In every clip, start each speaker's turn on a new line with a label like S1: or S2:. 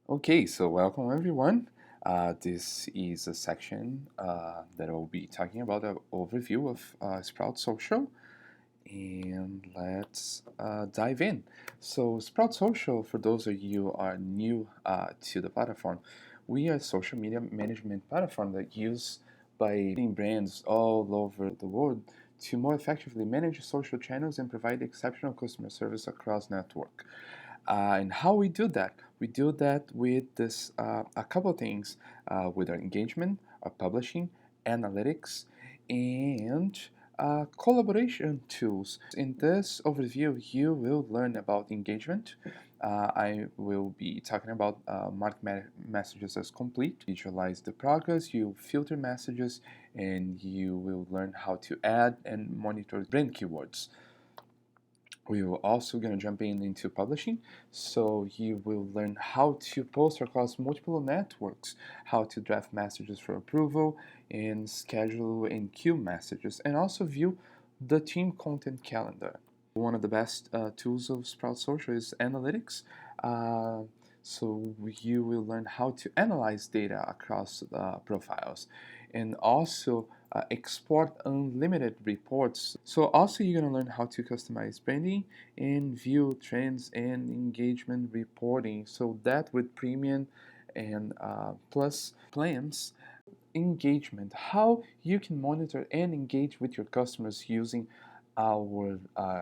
S1: Okay, so welcome everyone. This is a section that I'll be talking about an overview of Sprout Social, and let's dive in. So, Sprout Social, for those of you who are new to the platform, we are a social media management platform that used by leading brands all over the world to more effectively manage social channels and provide exceptional customer service across network. And how we do that? We do that with this a couple of things with our engagement, our publishing, analytics, and collaboration tools. In this overview, you will learn about engagement. I will be talking about mark messages as complete, visualize the progress, you filter messages, and you will learn how to add and monitor brand keywords. We will also going to jump into publishing, so you will learn how to post across multiple networks, how to draft messages for approval, and schedule and queue messages, and also view the team content calendar. One of the best tools of Sprout Social is analytics. Uh, so you will learn how to analyze data across profiles, and also export unlimited reports. So also you're going to learn how to customize branding and view trends and engagement reporting. So that with premium and plus plans, engagement, how you can monitor and engage with your customers using our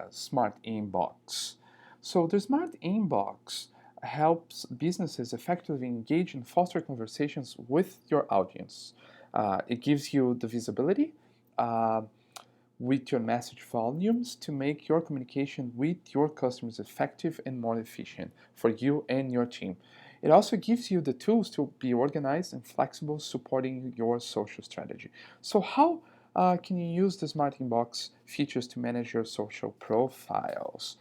S1: smart inbox. So the smart inbox helps businesses effectively engage and foster conversations with your audience. It gives you the visibility uh, with your message volumes to make your communication with your customers effective and more efficient for you and your team. It also gives you the tools to be organized and flexible, supporting your social strategy. So, how can you use the Smart Inbox features to manage your social profiles?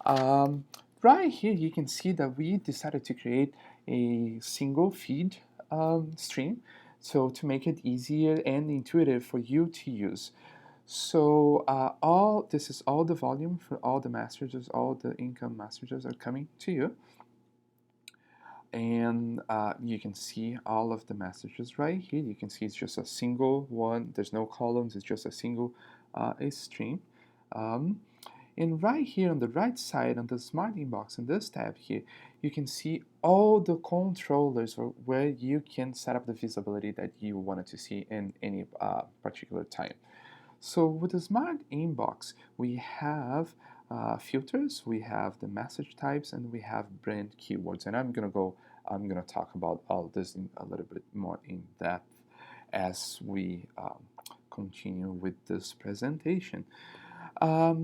S1: Um, right here, you can see that we decided to create a single feed stream, so to make it easier and intuitive for you to use. So all this is all the volume for all the messages, all the income messages are coming to you, and you can see all of the messages right here. You can see it's just a single one. There's no columns. It's just a single a stream. Um, and right here on the right side on the Smart Inbox in this tab here, you can see all the controllers where you can set up the visibility that you wanted to see in any particular time. So with the Smart Inbox, we have filters, we have the message types, and we have brand keywords. And I'm gonna talk about all this in a little bit more in depth as we continue with this presentation.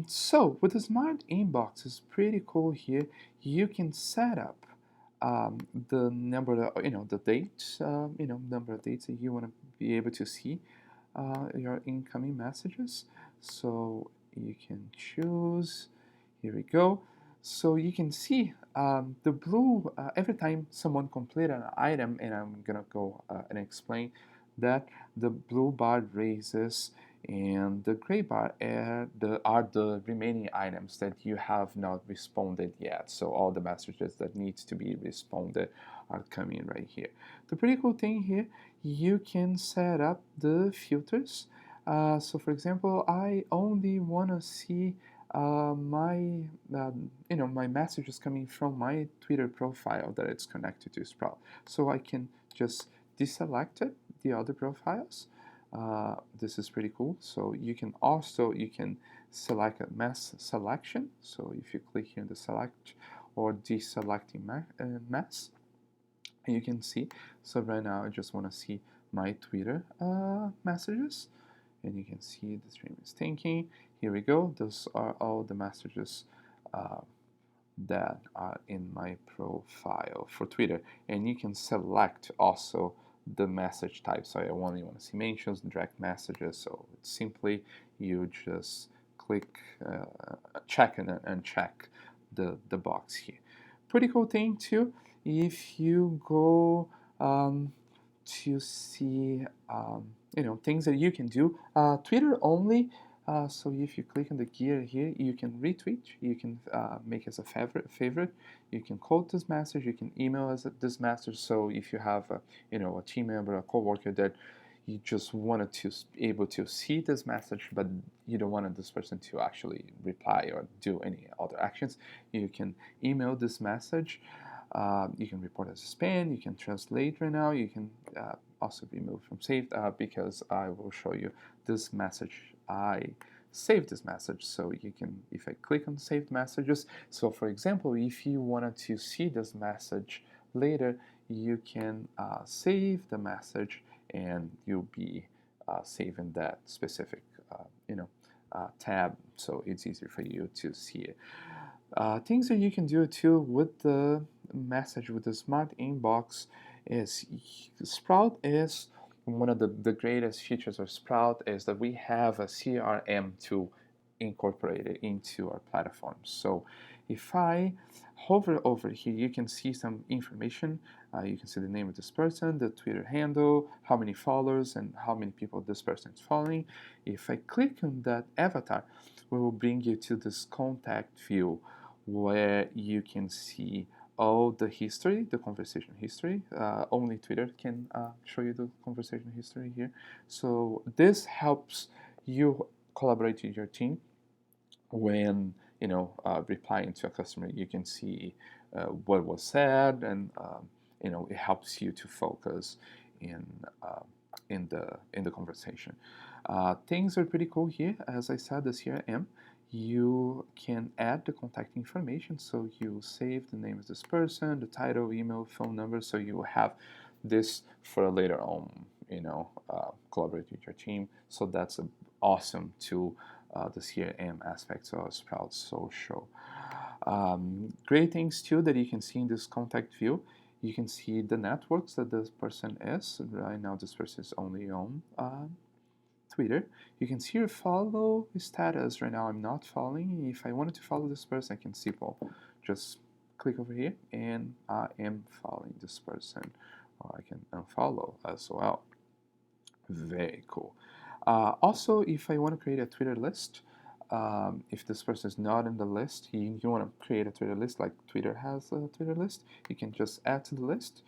S1: So with the Smart Inbox, it's pretty cool here. You can set up the number of, the dates, number of dates that you want to be able to see your incoming messages. So you can choose, here we go. So you can see the blue, every time someone complete an item, and I'm gonna go and explain that the blue bar raises and the gray bar are the remaining items that you have not responded yet. So all the messages that needs to be responded are coming right here. The pretty cool thing here, you can set up the filters. So for example, I only want to see my messages coming from my Twitter profile that it's connected to Sprout. So I can just deselect it, the other profiles. This is pretty cool. So you can select a mass selection. So if you click here in the select or deselecting mass, you can see. So right now I just want to see my Twitter messages, and you can see the stream is thinking. Here we go. Those are all the messages uh, that are in my profile for Twitter, and you can select also the message type. So I only want to see mentions, direct messages. So it's simply you just click check and uncheck the box here. Pretty cool thing too. If you go to see things that you can do, Twitter only So if you click on the gear here, you can retweet, you can make as a favorite, you can quote this message, you can email as this message. So if you have a team member, a coworker that you just wanted to be able to see this message, but you don't want this person to actually reply or do any other actions, you can email this message. You can report as spam, you can translate right now, you can also remove from saved because I will show you this message. I saved this message, so you can, if I click on saved messages, so for example, if you wanted to see this message later, you can save the message and you'll be saving that specific tab, so it's easier for you to see it. Things that you can do too with the message, with the smart inbox, is Sprout is one of the greatest features of Sprout is that we have a CRM tool incorporated into our platform. So if I hover over here, you can see some information. You can see the name of this person, the Twitter handle, how many followers, and how many people this person is following. If I click on that avatar, we will bring you to this contact view where you can see all the history, the conversation history. Only Twitter can show you the conversation history here. So this helps you collaborate with your team when replying to a customer. You can see what was said, and it helps you to focus in the conversation. Things are pretty cool here. As I said, the CRM, you can add the contact information, so you save the name of this person, the title, email, phone number, so you have this for later on, collaborate with your team. So that's an awesome tool, the CRM aspects of Sprout Social. Great things too that you can see in this contact view. You can see the networks that this person is. Right now, this person is only on Twitter. You can see your follow status. Right now, I'm not following. If I wanted to follow this person, I can just click over here, and I am following this person, or I can unfollow as well. Very cool. Also, if I want to create a Twitter list, if this person is not in the list, you want to create a Twitter list like Twitter has a Twitter list, you can just add to the list.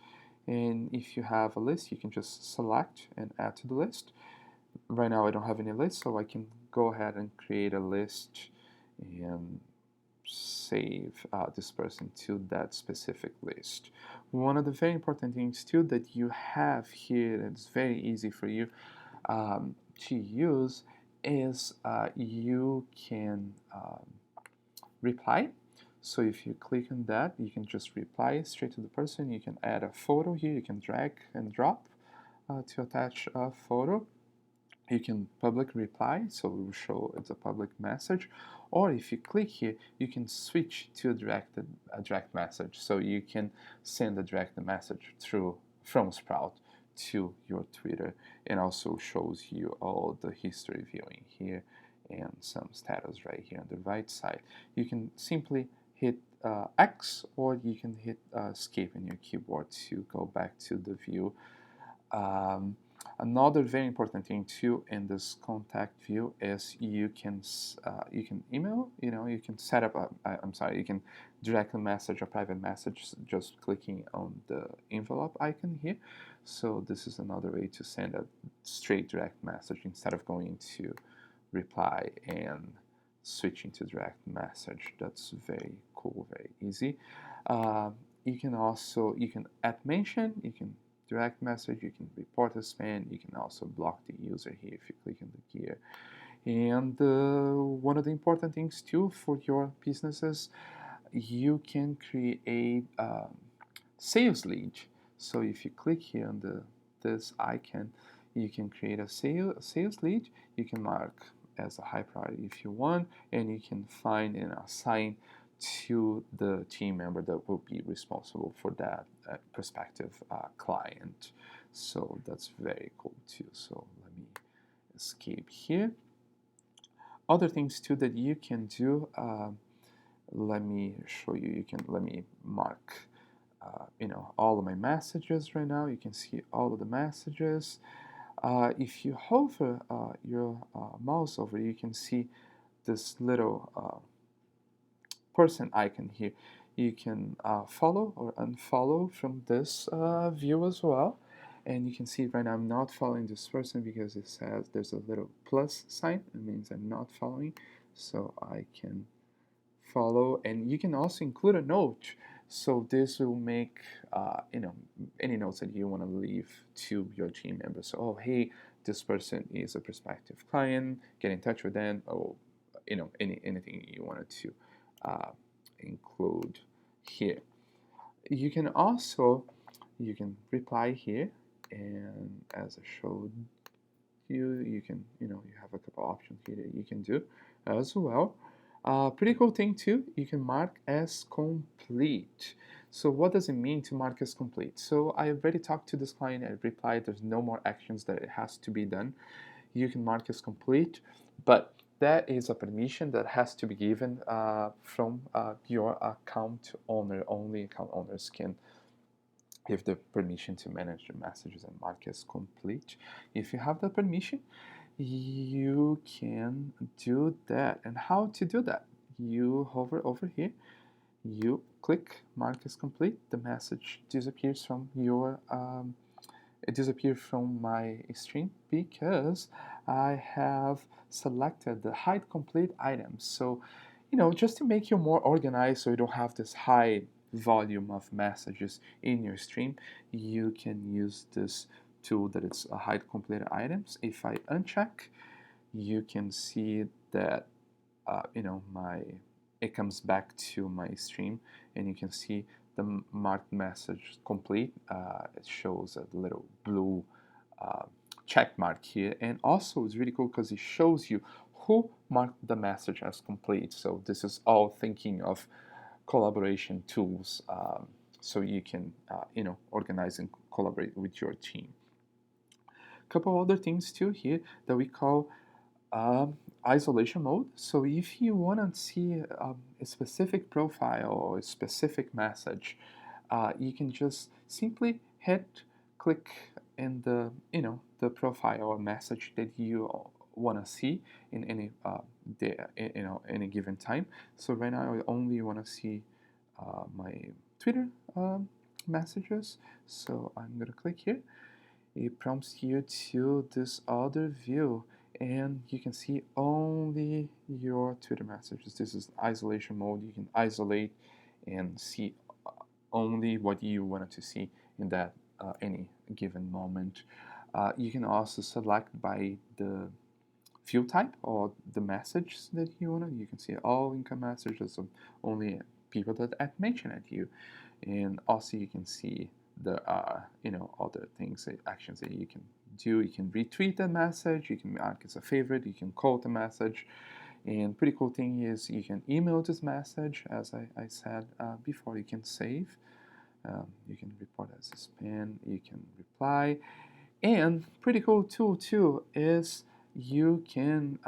S1: And if you have a list, you can just select and add to the list. Right now I don't have any list, so I can go ahead and create a list and save this person to that specific list. One of the very important things too that you have here that's very easy for you to use is you can reply. So if you click on that, you can just reply straight to the person. You can add a photo here. You can drag and drop to attach a photo. You can public reply, so it will show it's a public message. Or if you click here, you can switch to a direct message. So you can send a direct message from Sprout to your Twitter, and also shows you all the history viewing here and some status right here on the right side. You can simply hit X, or you can hit escape in your keyboard to go back to the view. Another very important thing too in this contact view is you can email. You can set up you can direct a message, a private message, just clicking on the envelope icon here. So this is another way to send a straight direct message instead of going to reply and switching to direct message. That's very cool, very easy. You can add mention, you can direct message, you can report a spam, you can also block the user here if you click on the gear. And one of the important things too for your businesses, you can create sales lead. So if you click here on this icon, you can create a sales lead. You can mark as a high priority if you want, and you can find and assign to the team member that will be responsible for that prospective client. So that's very cool too. So let me escape here. Other things too that you can do, let me show you. Let me mark all of my messages right now. You can see all of the messages. If you hover your mouse over, you can see this little person icon here. You can follow or unfollow from this view as well. And you can see right now I'm not following this person because it says there's a little plus sign. It means I'm not following. So I can follow, and you can also include a note. So this will make any notes that you want to leave to your team members. So, oh, hey, this person is a prospective client. Get in touch with them. Or anything you wanted to uh, include here. You can also reply here, and as I showed you can you have a couple options here that you can do as well. Pretty cool thing too, you can mark as complete. So what does it mean to mark as complete? So I already talked to this client, I replied there's no more actions that it has to be done. You can mark as complete, but that is a permission that has to be given from your account owner. Only account owners can give the permission to manage the messages and mark as complete. If you have the permission, you can do that. And how to do that? You hover over here, you click mark as complete, the message disappears from your it disappeared from my stream because I have selected the hide complete items. So, just to make you more organized so you don't have this high volume of messages in your stream, you can use this tool that is a hide complete items. If I uncheck, you can see that my it comes back to my stream, and you can see the marked message complete. It shows a little blue uh, check mark here, and also it's really cool because it shows you who marked the message as complete. So this is all thinking of collaboration tools, so you can organize and collaborate with your team. A couple other things too here that we call isolation mode. So if you want to see a specific profile or a specific message, you can just simply click in the profile or message that you want to see in any any given time. So right now I only want to see my Twitter messages. So I'm gonna click here. It prompts you to this other view, and you can see only your Twitter messages. This is isolation mode. You can isolate and see only what you wanted to see in that any given moment. You can also select by the field type or the message that you want. You can see all income messages of only people that have mentioned at you, and also you can see the other things, actions that you can do. You can retweet the message, you can mark as a favorite, you can quote the message, and pretty cool thing is you can email this message, as I said before. You can save, you can report as a spam, you can reply, and pretty cool tool too is you can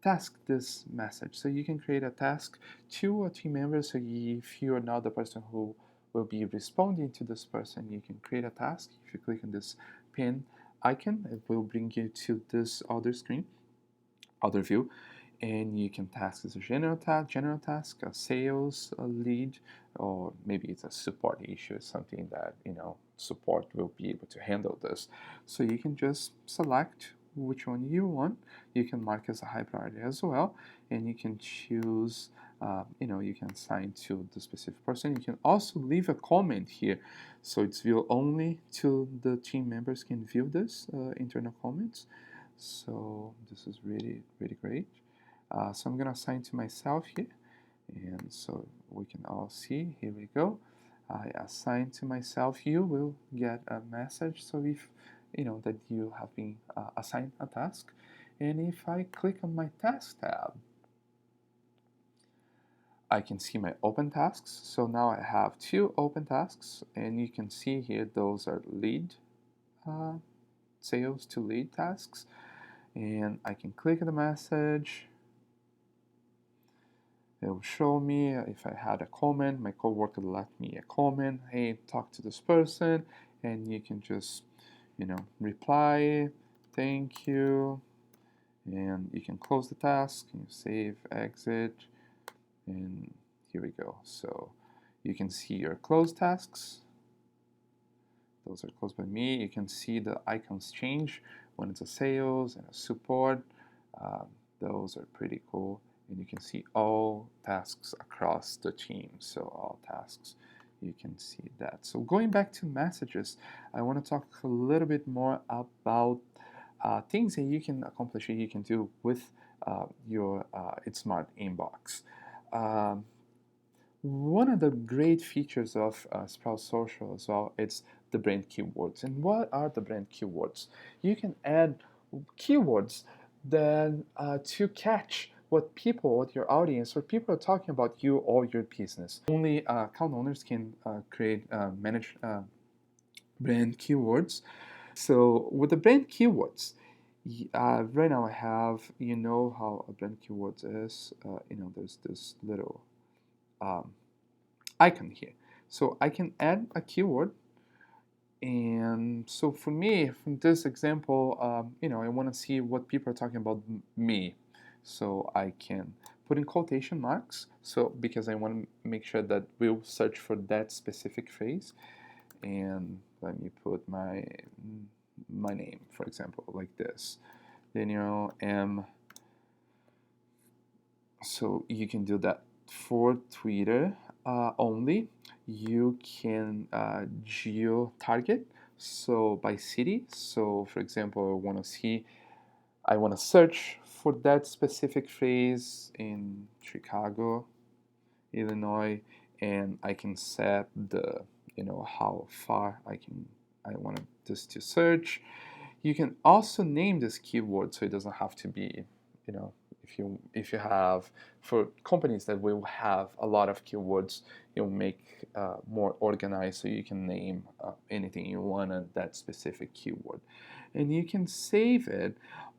S1: task this message. So you can create a task to a team member. So if you're not the person who will be responding to this person, you can create a task. If you click on this pin icon, it will bring you to this other screen, other view, and you can task as a general task, a sales, a lead, or maybe it's a support issue, something that support will be able to handle this. So you can just select which one you want. You can mark as a high priority as well, and you can choose. You can assign to the specific person. You can also leave a comment here, so it's view only to the team members can view this internal comments. So this is really great. So I'm gonna assign to myself here, and so we can all see. Here we go. I assign to myself. You will get a message. So if that you have been assigned a task, and if I click on my task tab, I can see my open tasks. So now I have 2 open tasks, and you can see here those are lead sales to lead tasks, and I can click on the message. It will show me if I had a comment. My coworker left me a comment. Hey, talk to this person, and you can just reply, thank you, and you can close the task, and you save, exit, and here we go. So you can see your closed tasks. Those are closed by me. You can see the icons change when it's a sales and a support. Um, those are pretty cool. And you can see all tasks across the team. So all tasks, you can see that. So going back to messages, I want to talk a little bit more about things that you can accomplish, that you can do with your It's Smart inbox. Um, One of the great features of Sprout Social as well is the brand keywords. And what are the brand keywords? You can add keywords that to catch what your audience, or people are talking about you or your business. Only account owners can manage brand keywords. So with the brand keywords, right now I have, how a brand keywords is. There's this little um, icon here. So I can add a keyword. And so for me, from this example, I want to see what people are talking about me. So I can put in quotation marks. So because I want to make sure that we'll search for that specific phrase. And let me put my name, for example, like this, Daniel M. So you can do that for Twitter only. You can geo-target, so by city. So for example, I want to search for that specific phrase in Chicago, Illinois, and I can set how far I want this to search. You can also name this keyword, so it doesn't have to be, if you have, for companies that will have a lot of keywords, you'll make more organized, so you can name anything you want at that specific keyword, and you can save it.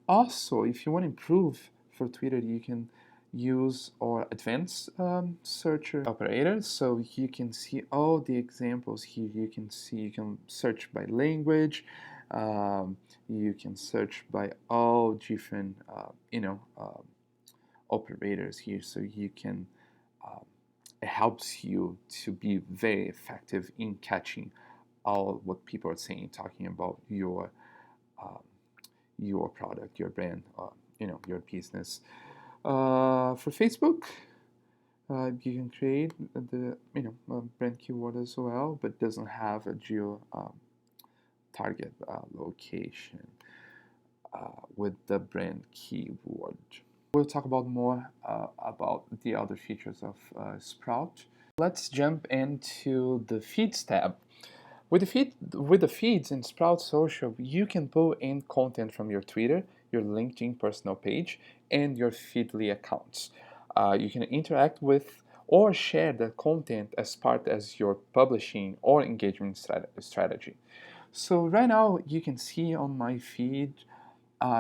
S1: Also, if you want to improve for Twitter, you can use our advanced searcher operators, so you can see all the examples here. You can search by language. You can search by all different operators here, so you can it helps you to be very effective in catching all what people are saying, talking about your product, your brand, your business. For Facebook, you can create the brand keyword as well, but doesn't have a geo target location with the brand keyword. We'll talk about more about the other features of Sprout. Let's jump into the feeds tab. With the feeds in Sprout Social, you can pull in content from your Twitter, your LinkedIn personal page, and your Feedly accounts. You can interact with or share the content as part as your publishing or engagement strategy. So right now you can see on my feed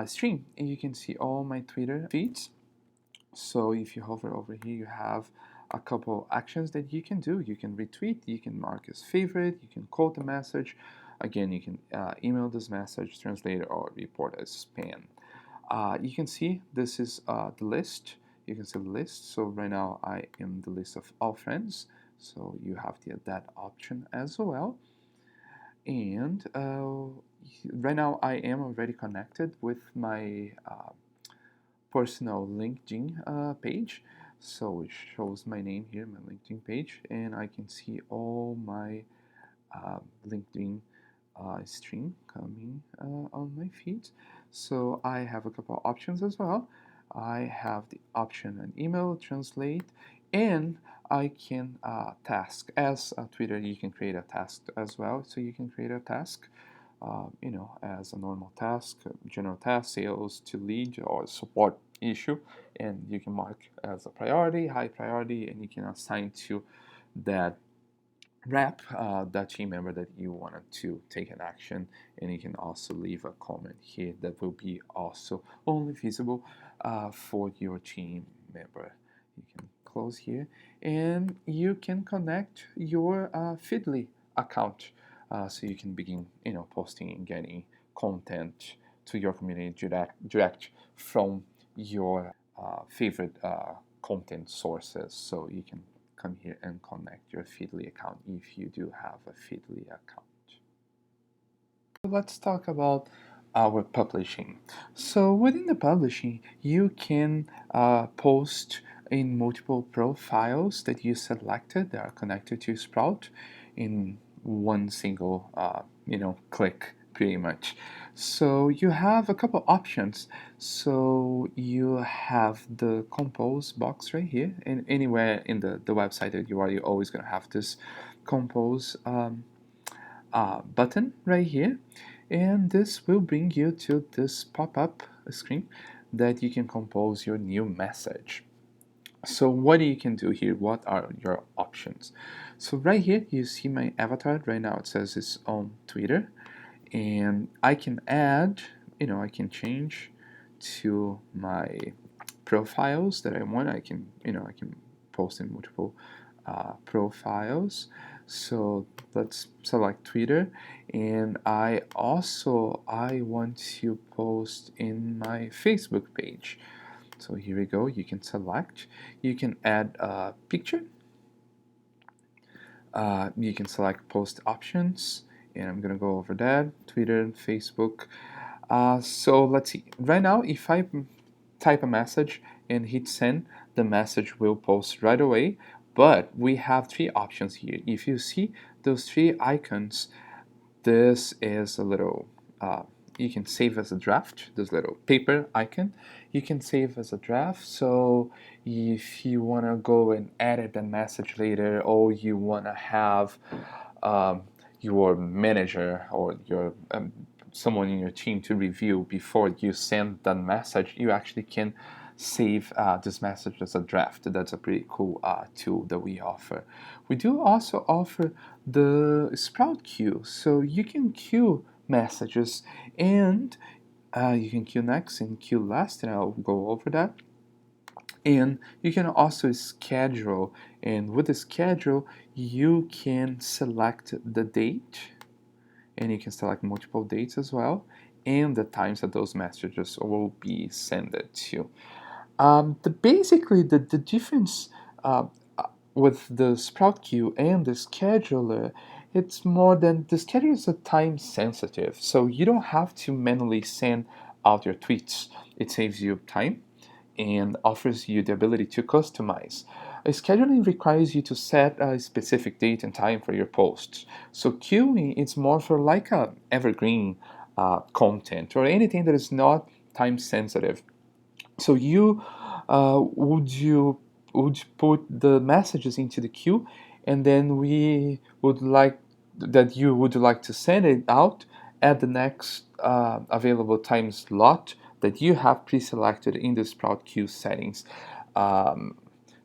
S1: stream, and you can see all my Twitter feeds. So if you hover over here, you have a couple actions that you can do. You can retweet, you can mark as favorite, you can quote the message. Again, you can email this message, translate it, or report as spam. You can see this is the list. You can see the list. So right now I am the list of all friends. So you have that option as well. And right now I am already connected with my personal LinkedIn page. So it shows my name here, my LinkedIn page, and I can see all my LinkedIn stream coming on my feed. So I have a couple of options as well. I have the option an email, translate, and I can task. As a Twitter, you can create a task as well. So you can create a task, as a normal task, general task, sales to lead or support issue, and you can mark as a priority, high priority, and you can assign to that rep, that team member that you wanted to take an action, and you can also leave a comment here that will be also only visible for your team member. You can close here, and you can connect your Feedly account. so you can begin, posting and getting content to your community direct from your favorite content sources. So you can come here and connect your Feedly account if you do have a Feedly account. Let's talk about our publishing. So within the publishing, you can post in multiple profiles that you selected that are connected to Sprout in one single, click pretty much. So you have a couple options. So you have the compose box right here, and anywhere in the website that you are, you're always going to have this compose button right here, and this will bring you to this pop-up screen that you can compose your new message. So what you can do here, what are your options? So right here you see my avatar. Right now it says it's on Twitter, and I can add, I can change to my profiles that I want. I can post in multiple profiles. So let's select Twitter, and I want to post in my Facebook page. So here we go. You can select. You can add a picture. You can select post options, and I'm gonna go over that. Twitter, Facebook. So let's see. Right now, if I type a message and hit send, the message will post right away. But we have three options here. If you see those three icons, this is a little, you can save as a draft, this little paper icon. You can save as a draft. So if you want to go and edit the message later, or you want to have your manager or your someone in your team to review before you send that message, you actually can save this message as a draft. That's a pretty cool tool that we offer. We do also offer the Sprout queue, so you can queue messages, and you can queue next and queue last, and I'll go over that. And you can also schedule, and with the schedule you can select the date, and you can select multiple dates as well, and the times that those messages will be sent to. Basically the difference uh, with the Sprout queue and the scheduler, it's more than the scheduler is a time sensitive, so you don't have to manually send out your tweets. It saves you time and offers you the ability to customize. Scheduling requires you to set a specific date and time for your posts. So queuing is more for like a evergreen content or anything that is not time sensitive. So you would put the messages into the queue, and then we would like that you would like to send it out at the next available time slot that you have pre-selected in the Sprout queue settings. Um,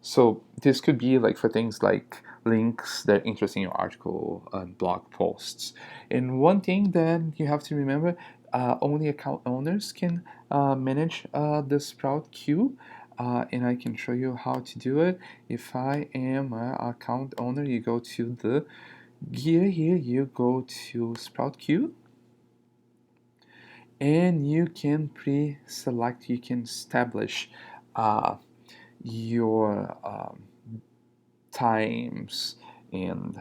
S1: so this could be like for things like links that are interesting in your article and blog posts. And one thing that you have to remember, only account owners can manage the Sprout queue, and I can show you how to do it. If I am an account owner, you go to the gear here, you go to Sprout queue, and you can pre-select, you can establish your times and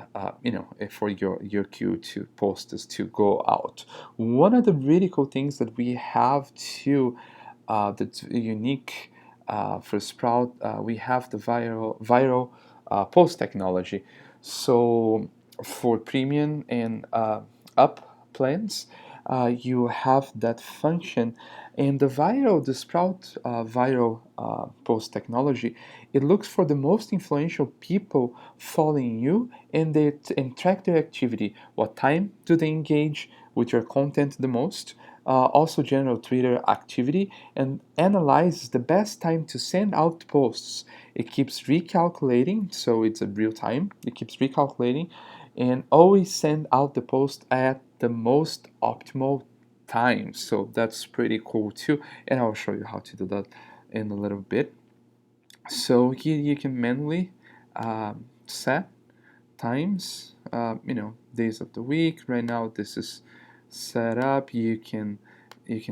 S1: for your queue to post this to go out. One of the really cool things that we have to that's unique for Sprout, we have the viral post technology. So for premium and up plans, you have that function, and the Sprout viral post technology, it looks for the most influential people following you, and and track their activity. What time do they engage with your content the most? Also general Twitter activity, and analyzes the best time to send out posts. It keeps recalculating, so it's a real time. It keeps recalculating, and always send out the post at the most optimal time. So that's pretty cool too, and I'll show you how to do that in a little bit. So here you can manually set times, days of the week. Right now, this is set up. You can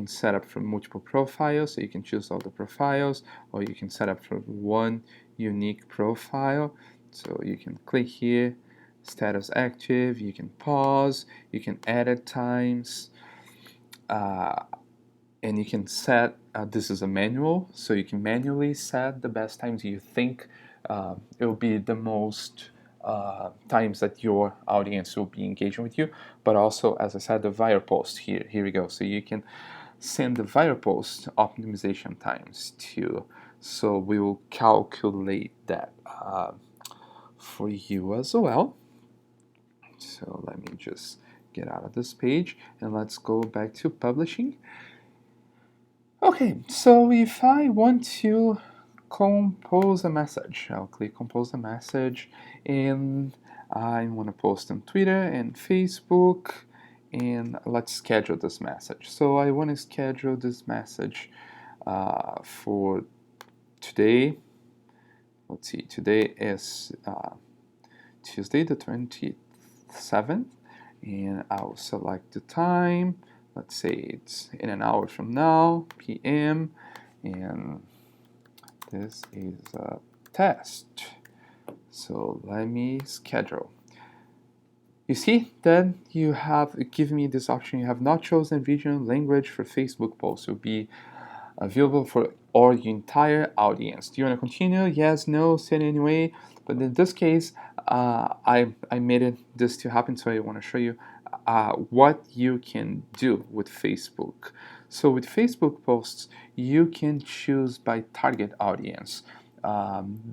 S1: set up for multiple profiles, so you can choose all the profiles, or you can set up for one unique profile. So you can click here, status active. You can pause. You can edit times. And you can set, this is a manual, so you can manually set the best times you think it will be the most times that your audience will be engaging with you. But also, as I said, the viral post here we go. So you can send the viral post optimization times too. So we will calculate that for you as well. So let me just get out of this page and let's go back to publishing. Okay, so if I want to compose a message, I'll click compose a message, and I want to post on Twitter and Facebook, and let's schedule this message. So I want to schedule this message for today. Let's see, today is Tuesday the 27th, and I'll select the time. Let's say it's in an hour from now, PM, and this is a test. So let me schedule. You see that you have given me this option. You have not chosen region language for Facebook posts. It will be available for your entire audience. Do you want to continue? Yes, no, send anyway. But in this case, I made this to happen, so I want to show you what you can do with Facebook. So with Facebook posts, you can choose by target audience.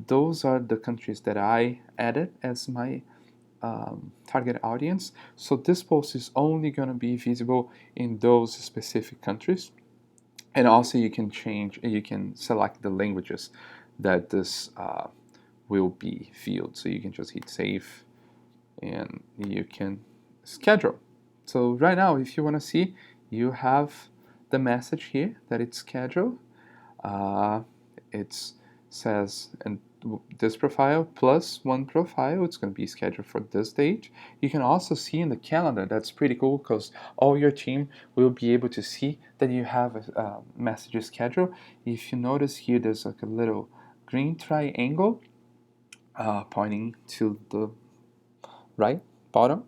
S1: Those are the countries that I added as my target audience. So this post is only going to be visible in those specific countries. And also you can select the languages that this will be viewed. So you can just hit save and you can schedule. So right now, if you want to see, you have the message here that it's scheduled. It says, and this profile plus one profile, it's going to be scheduled for this date. You can also see in the calendar. That's pretty cool because all your team will be able to see that you have a message schedule. If you notice here, there's like a little green triangle pointing to the right bottom.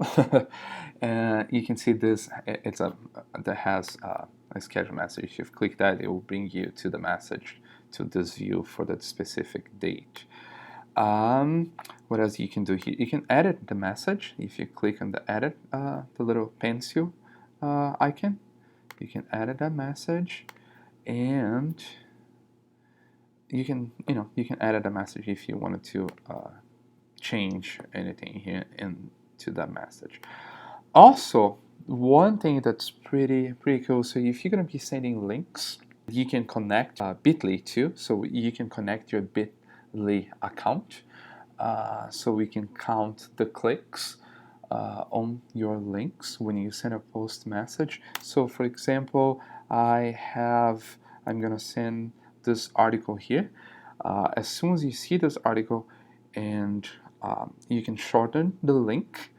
S1: And you can see this, that has a schedule message. If you click that, it will bring you to the message, to this view for that specific date. What else you can do here? You can edit the message. If you click on the edit, the little pencil icon, you can edit that message, and you can edit the message if you wanted to change anything here into that message. Also, one thing that's pretty cool, so if you're going to be sending links, you can connect Bitly too. So you can connect your Bitly account, so we can count the clicks on your links when you send a post message. So for example, I'm going to send this article here. As soon as you see this article, and you can shorten the link,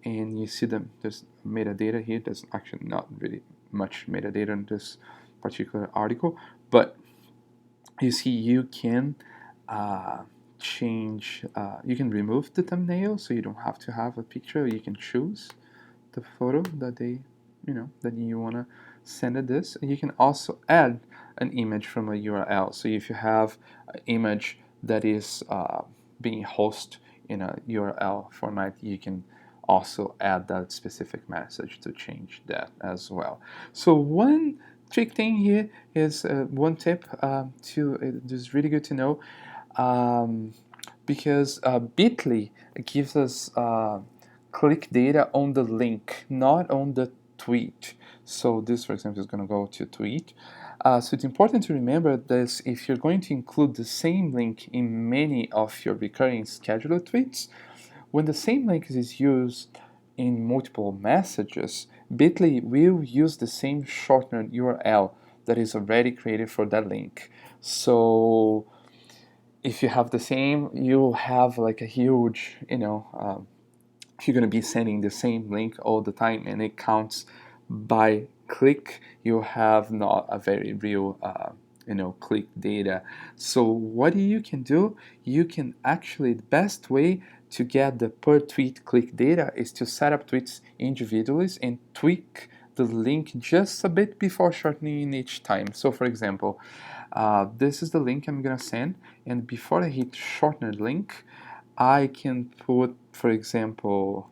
S1: and you see there's metadata here. There's actually not really much metadata in this particular article, but you see you can change, you can remove the thumbnail, so you don't have to have a picture. You can choose the photo that that you want to send it this. And you can also add an image from a URL. So if you have an image that is being hosted in a URL format, you can also add that specific message to change that as well. So one trick thing here is one tip is really good to know, because Bitly gives us click data on the link, not on the tweet. So this, for example, is going to go to tweet. So it's important to remember this: if you're going to include the same link in many of your recurring scheduled tweets, when the same link is used in multiple messages, Bitly will use the same shortened URL that is already created for that link. So if you have the same, you'll have like a huge, you're going to be sending the same link all the time and it counts by click, you have not a very real click data. So what you can do, you can actually, the best way to get the per tweet click data is to set up tweets individually and tweak the link just a bit before shortening each time. So for example, this is the link I'm gonna send, and before I hit shorten link, I can put, for example,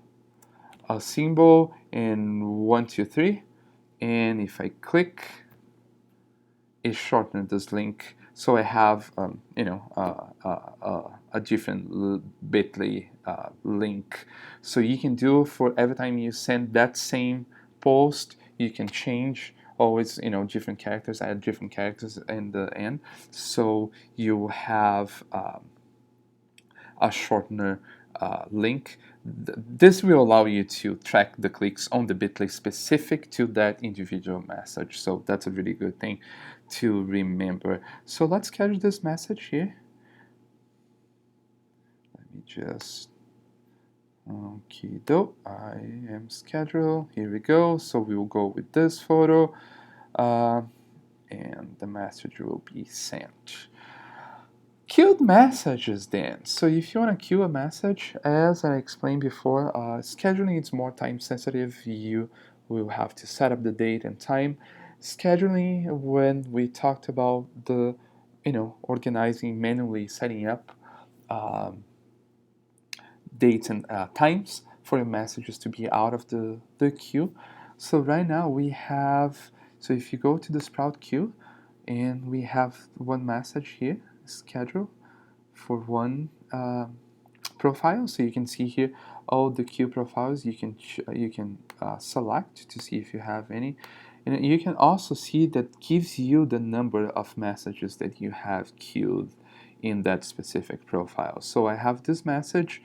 S1: a symbol in 1, 2, 3, and if I click, it shortened this link, so I have a different bit.ly link. So you can do, for every time you send that same post, you can change always different characters, add different characters in the end, so you have a shortener link. This will allow you to track the clicks on the bit.ly specific to that individual message. So that's a really good thing to remember. So let's schedule this message here. Let me just, okay, though I am scheduled. Here we go. So we will go with this photo, and the message will be sent. Queued messages then. So if you want to queue a message, as I explained before, scheduling is more time sensitive. You will have to set up the date and time. Scheduling, when we talked about the, organizing, manually setting up dates and times for your messages to be out of the queue. So right now we have, so if you go to the Sprout queue, and we have one message here, schedule for one profile. So you can see here all the queue profiles. You can select to see if you have any, and you can also see that gives you the number of messages that you have queued in that specific profile. So I have this message,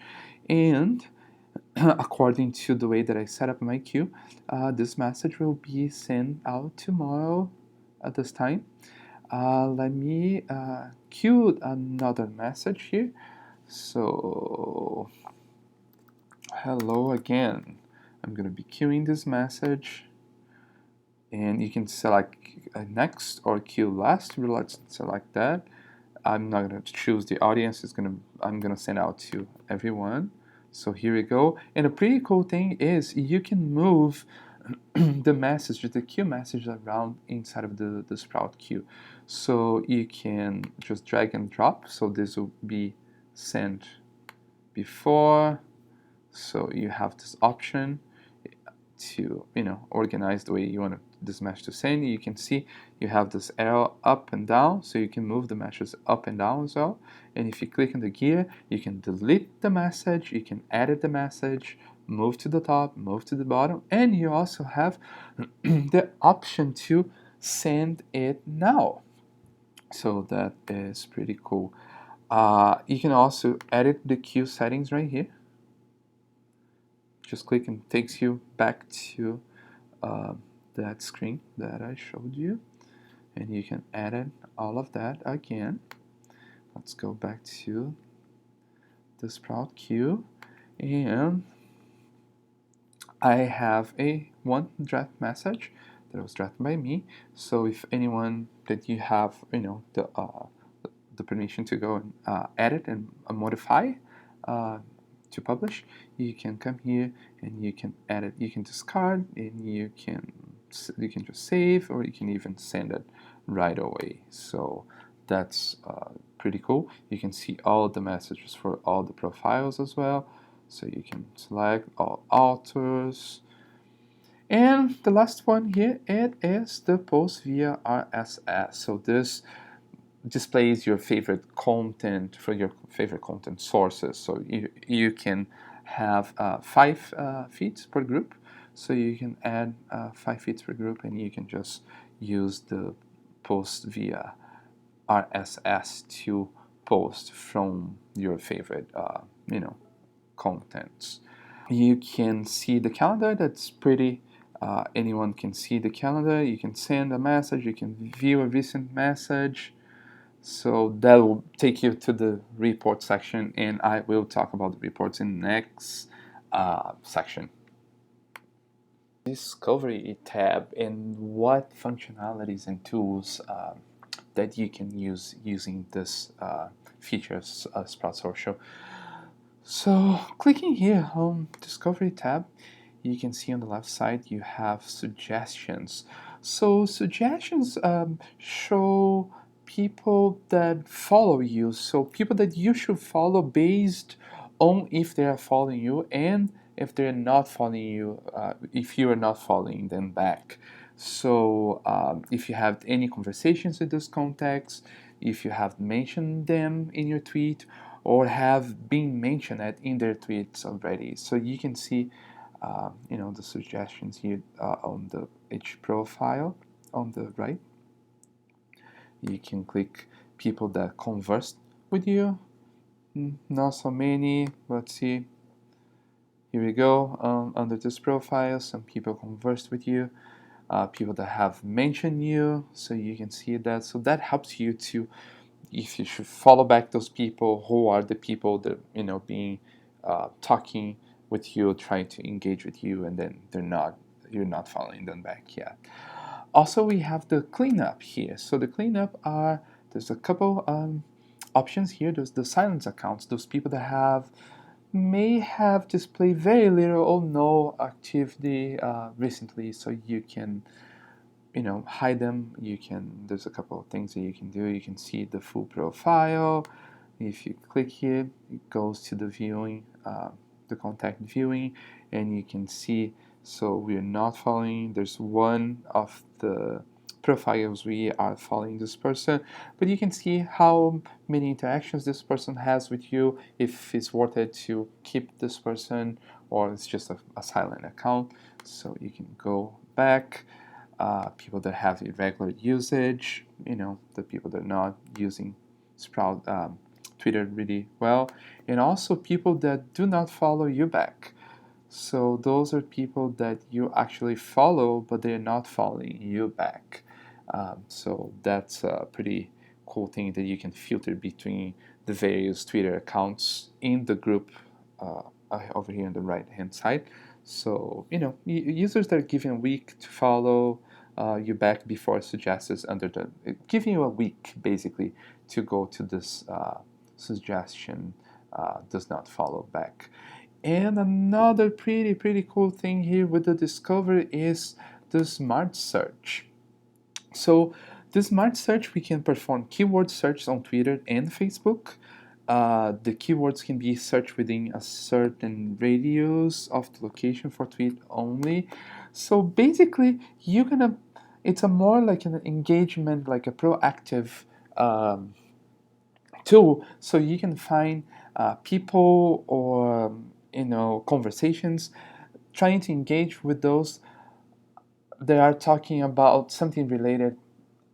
S1: and according to the way that I set up my queue, this message will be sent out tomorrow at this time. Let me queue another message here. So, hello again. I'm going to be queuing this message, and you can select next or queue last. Let's select that. I'm not going to choose the audience. I'm going to send out to everyone. So here we go. And a pretty cool thing is you can move the message, the queue message, around inside of the Sprout queue. So you can just drag and drop. So this will be sent before. So you have this option to organize the way you want this message to send. You can see you have this arrow up and down, so you can move the messages up and down as well. And if you click on the gear, you can delete the message, you can edit the message, move to the top, move to the bottom, and you also have the option to send it now. So that is pretty cool. You can also edit the queue settings right here. Just click and it takes you back to that screen that I showed you, and you can edit all of that again. Let's go back to the Sprout queue, and I have one draft message that was drafted by me. So if anyone that you have the permission to go and edit and modify to publish, you can come here and you can edit, you can discard, and you can just save, or you can even send it right away. So that's pretty cool. You can see all the messages for all the profiles as well. So you can select all authors. And the last one here, it is the post via RSS. So this displays your favorite content for your favorite content sources. So you can have 5 feeds per group. So you can add 5 feeds per group, and you can just use the post via RSS to post from your favorite contents. You can see the calendar. That's pretty. Anyone can see the calendar. You can send a message. You can view a recent message. So that will take you to the report section, and I will talk about the reports in the next section. Discovery tab and what functionalities and tools that you can use using this features Sprout Social. So clicking here on Discovery tab, you can see on the left side you have suggestions. So suggestions show people that follow you, so people that you should follow based on if they are following you and if they're not following you, if you are not following them back. So if you have any conversations with those contacts, if you have mentioned them in your tweet or have been mentioned in their tweets already, so you can see the suggestions here on the each profile on the right. You can click people that conversed with you. Not so many. Let's see. Here we go. Under this profile, some people conversed with you. People that have mentioned you, so you can see that. So that helps you to, if you should follow back those people, who are the people that being talking with you, trying to engage with you, and then you're not following them back yet. Also, we have the cleanup here. So the cleanup there's a couple options here. There's the silence accounts, those people that may have displayed very little or no activity recently, so you can hide them. There's a couple of things that you can do. You can see the full profile. If you click here, it goes to the viewing, the contact viewing, and you can see, so we're not following. There's one of the profiles we are following this person, but you can see how many interactions this person has with you, if it's worth it to keep this person or it's just a silent account. So you can go back. People that have irregular usage, the people that are not using Sprout Twitter really well, and also people that do not follow you back. So those are people that you actually follow, but they're not following you back. So that's a pretty cool thing that you can filter between the various Twitter accounts in the group over here on the right hand side. So users that are given a week to follow you back before suggestions giving you a week basically to go to this suggestion does not follow back. And another pretty cool thing here with the discovery is the smart search. So the smart search, we can perform keyword search on Twitter and Facebook. The keywords can be searched within a certain radius of the location for tweet only. So basically, it's a more like an engagement, like a proactive tool. So you can find people or conversations, trying to engage with those that are talking about something related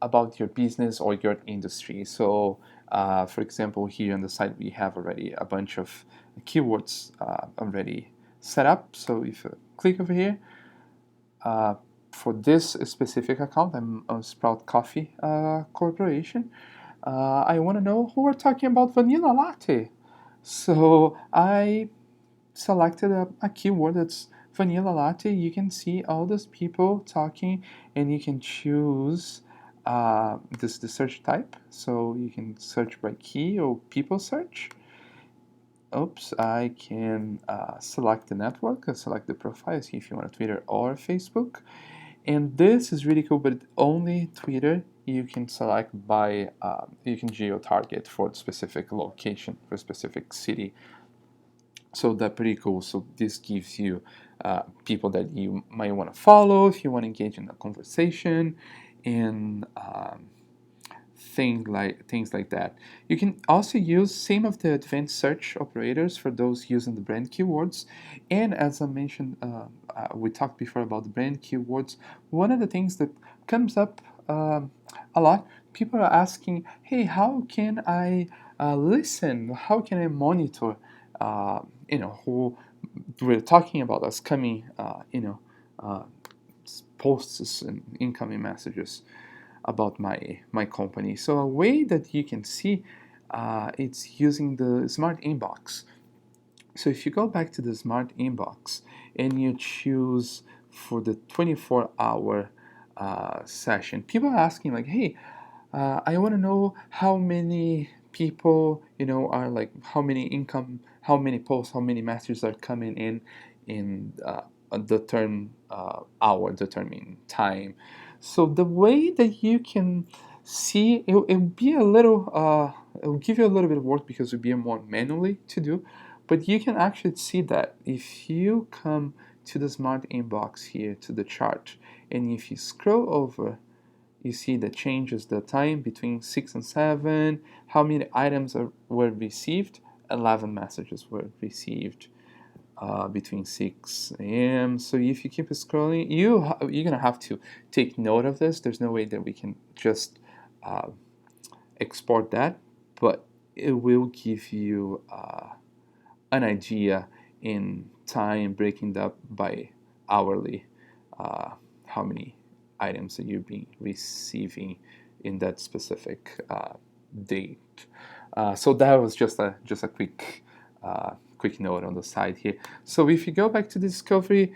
S1: about your business or your industry. So for example, here on the site we have already a bunch of keywords already set up. So if you click over here, for this specific account, I'm on Sprout Coffee Corporation. I want to know who are talking about vanilla latte. So I selected a keyword that's vanilla latte. You can see all those people talking, and you can choose the search type. So you can search by key or people search. Oops, I can select the network, select the profile, see if you want Twitter or Facebook. And this is really cool, but only Twitter. You can select by, you can geo-target for a specific location, for a specific city. So that's pretty cool. So this gives you people that you might want to follow if you want to engage in a conversation, and things like that. You can also use same of the advanced search operators for those using the brand keywords. And as I mentioned, we talked before about the brand keywords. One of the things that comes up a lot, people are asking, hey, how can I listen? How can I monitor? Who we're talking about as coming, posts and incoming messages about my company. So a way that you can see it's using the smart inbox. So if you go back to the smart inbox and you choose for the 24-hour session, people are asking like, hey, I want to know how many people, are like, how many income, how many posts, how many messages are coming in a determined hour, determined time. So the way that you can see, it'll be a little, it'll give you a little bit of work because it'll be more manually to do, but you can actually see that if you come to the smart inbox here to the chart, and if you scroll over, you see the changes, the time between 6 and 7, how many items were received. 11 messages were received between 6 a.m. So if you keep scrolling, you're gonna have to take note of this. There's no way that we can just uh, export that, but it will give you an idea in time, breaking up by hourly, uh, how many items that you've been receiving in that specific date. So that was just a quick note on the side here. So if you go back to discovery,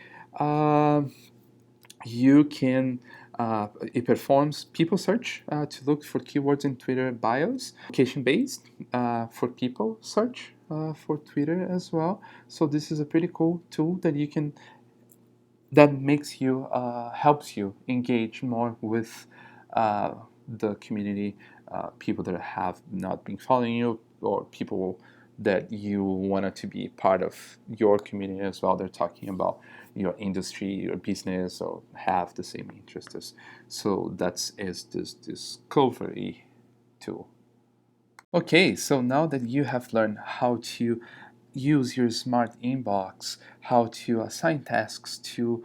S1: you can it performs people search to look for keywords in Twitter bios, location based for people search for Twitter as well. So this is a pretty cool tool that you can that makes you helps you engage more with the community, people that have not been following you, or people that you wanted to be part of your community as well. They're talking about your industry, your business, or have the same interests. So that's is this discovery tool. Okay, so now that you have learned how to use your smart inbox, how to assign tasks to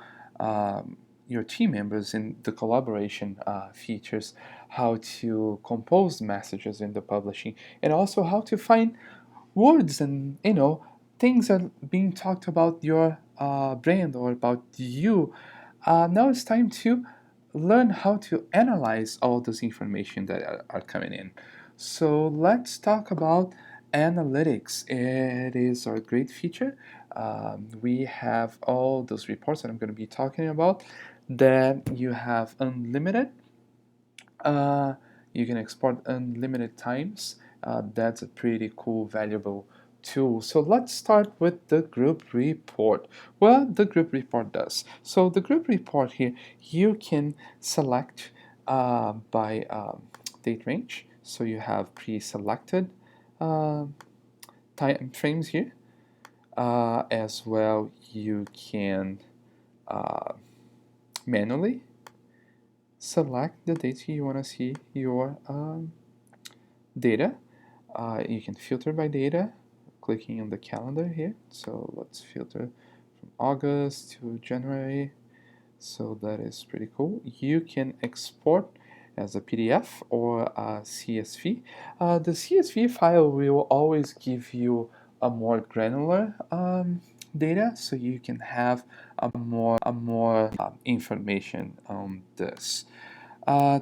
S1: your team members in the collaboration features, how to compose messages in the publishing, and also how to find words and things are being talked about your brand or about you. Now it's time to learn how to analyze all this information that are coming in. So let's talk about analytics. It is a great feature. We have all those reports that I'm going to be talking about that you have unlimited. Uh, you can export unlimited times. That's a pretty cool, valuable tool. So let's start with the group report. What the group report does. So the group report here, you can select by date range. So you have pre-selected uh, time frames here. As well, you can manually select the dates you want to see your data. You can filter by data, clicking on the calendar here. So let's filter from August to January. So that is pretty cool. You can export as a PDF or a CSV. The CSV file will always give you a more granular data, so you can have a more information on this.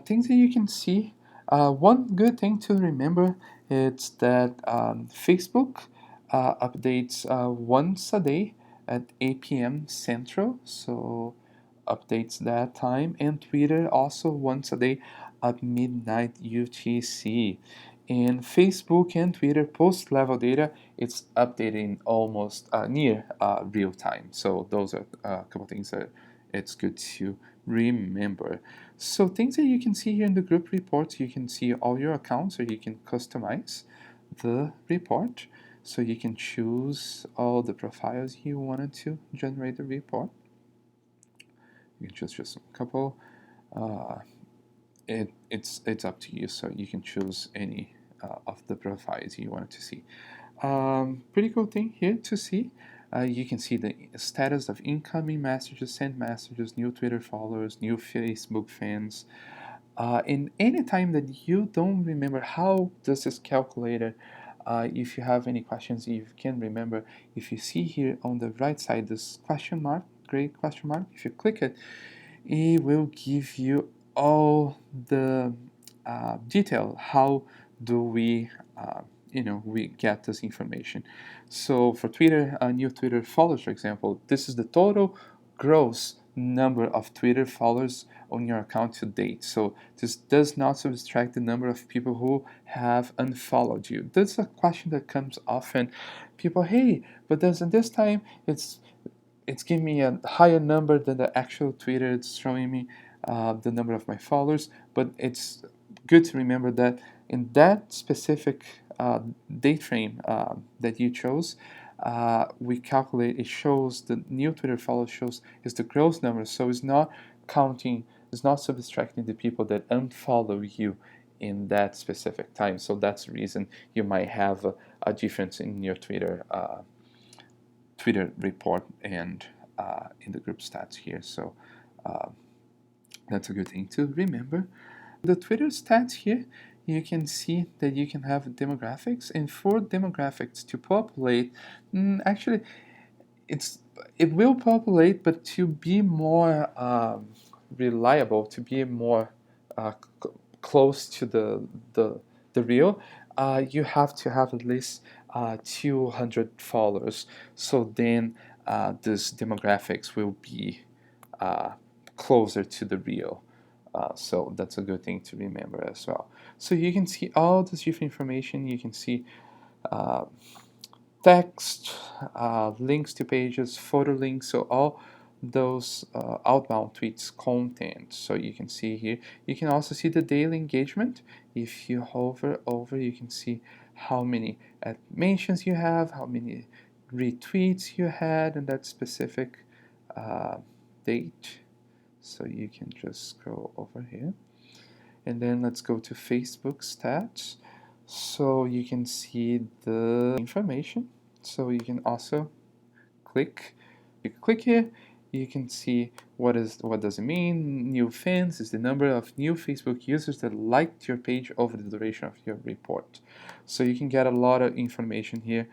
S1: Things that you can see. One good thing to remember is that Facebook updates once a day at 8 p.m. Central, so updates that time, and Twitter also once a day at midnight UTC. And Facebook and Twitter post level data, it's updating almost near real time. So those are a couple things that it's good to remember. So things that you can see here in the group reports, you can see all your accounts, or you can customize the report. So you can choose all the profiles you wanted to generate the report. You can choose just a couple. Uh, it's up to you. So you can choose any of the profiles you wanted to see. Pretty cool thing here to see. You can see the status of incoming messages, sent messages, new Twitter followers, new Facebook fans. In any time that you don't remember how this is calculated, if you have any questions, you can remember, if you see here on the right side this question mark, gray question mark, if you click it, it will give you all the detail. How do we we get this information. So for Twitter, new Twitter followers, for example, this is the total gross number of Twitter followers on your account to date. So this does not subtract the number of people who have unfollowed you. That's a question that comes often. People, hey, but doesn't this time it's giving me a higher number than the actual Twitter. It's showing me the number of my followers, but it's good to remember that in that specific date frame that you chose, we calculate, it shows the new Twitter followers shows is the gross number, so it's not counting, it's not subtracting the people that unfollow you in that specific time. So that's the reason you might have a difference in your Twitter report and in the group stats here. So that's a good thing to remember. The Twitter stats here, you can see that you can have demographics, and for demographics to populate, actually, it will populate, but to be more reliable, to be more close to the real, you have to have at least 200 followers. So then this demographics will be closer to the real. So that's a good thing to remember as well. So you can see all this different information. You can see text, links to pages, photo links, so all those outbound tweets content. So you can see here, you can also see the daily engagement. If you hover over, you can see how many mentions you have, how many retweets you had in that specific date. So you can just scroll over here. And then let's go to Facebook stats. So you can see the information. So you can also click. You click here. You can see what does it mean. New fans is the number of new Facebook users that liked your page over the duration of your report. So you can get a lot of information here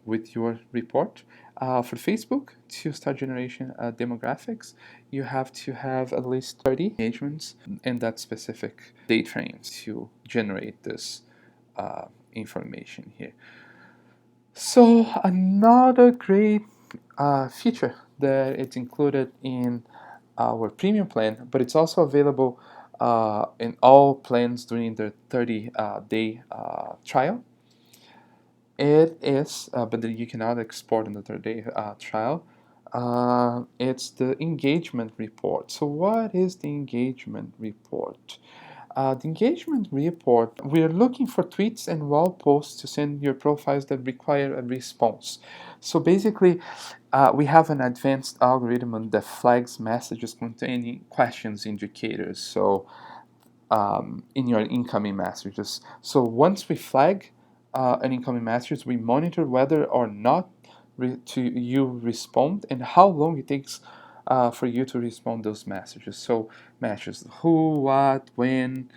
S1: with your report. For Facebook, to start generation demographics, you have to have at least 30 engagements in that specific date frame to generate this information here. So another great feature that it's included in our premium plan, but it's also available in all plans during the 30-day trial. It is, but you cannot export in the 30-day trial. It's the engagement report. So what is the engagement report? The engagement report, we are looking for tweets and wall posts to send your profiles that require a response. So basically, we have an advanced algorithm that flags messages containing questions indicators. So in your incoming messages. So once we flag an incoming message, we monitor whether or not you respond and how long it takes for you to respond those messages. So messages, who, what, when.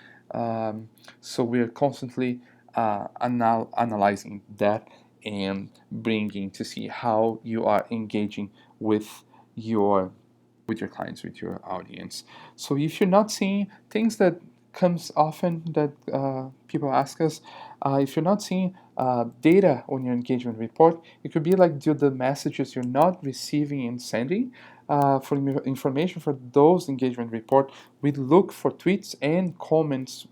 S1: So we're constantly analyzing that and bringing to see how you are engaging with your clients, with your audience. So if you're not seeing things that comes often that people ask us, if you're not seeing data on your engagement report, it could be like, do the messages you're not receiving and sending for information for those engagement report, we look for tweets and comments